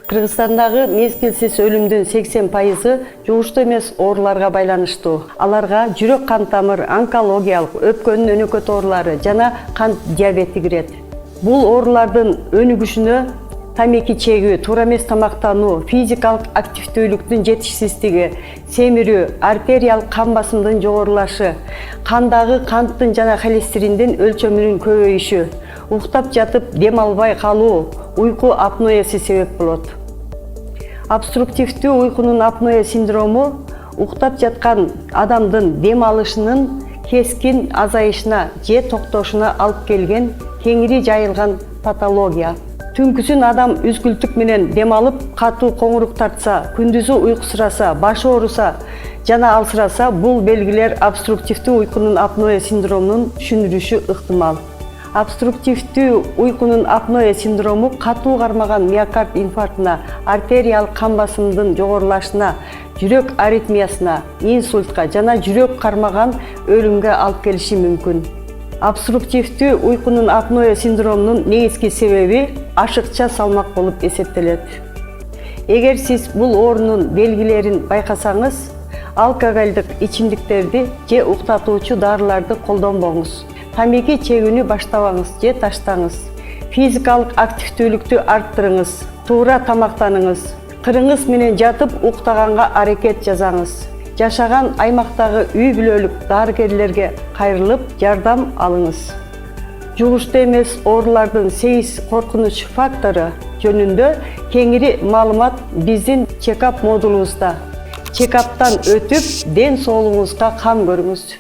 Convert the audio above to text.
Кыргызстандагы мезгилсиз өлүмдүн 80% жугуштуу эмес ооруларга байланыштуу. Аларга жүрөк кан тамыр, онкологиялык, өпкөнүн өнөкөт оорулары жана кант диабети кирет. Бул оорулардын өнүгүшүнө тамеки чегүү, туура эмес тамактануу, физикалык активдүүлүктүн жетишсиздиги, семирүү, артериялык кан басымдын жогорулашы, кандагы канттын жана холестериндин өлчөмүнүн көбөйүшү, уктап жатып дем албай калуу, уйку апноясы себеп болот. Обструктивдүү уйкунун апноэ синдрому уктап жаткан адамдын дем алышынын кескин азайышына же токтошуна алып келген кеңири жайылган патология. Түнкүсүн адам үзгүлтүк менен дем алып, катуу коңурук тартса, күндүзү уйкусураса, башы ооруса жана алсыраса, бул белгилер обструктивдүү уйкунун апноэ синдромунун түшүндүрүшү ыктымал. Обструктивдүү уйкунун апноэ синдрому катуу кармаган миокард инфарктына, артериялык кан басымдын жогорулашына, жүрөк аритмиясына, инсультка жана жүрөк кармаган өлүмгө алып келиши мүмкүн. Обструктивдүү уйкунун апноэ синдромунун негизги себеби ашыкча салмак болуп эсептелет. Эгер сиз бул оорунун белгилерин байкасаңыз, алкоголдук ичимдиктерди же уктатуучу дарыларды колдонбоңуз. Тамеки чегүүнү баштабаңыз же таштаңыз. Физикалык активдүүлүктү арттырыңыз. Туура тамактаныңыз. Кырыңыз менен жатып уктаганга аракет жасаңыз. Жашаган аймактагы үй бүлөлүк дарыгерлерге кайрылып жардам алыңыз. Жугуштуу эмес оорулардын 8 коркунуч фактору жөнүндө кеңири маалымат биздин чекап модулубузда. Чекаптан өтүп, ден соолугуңузга кам көрүңүз.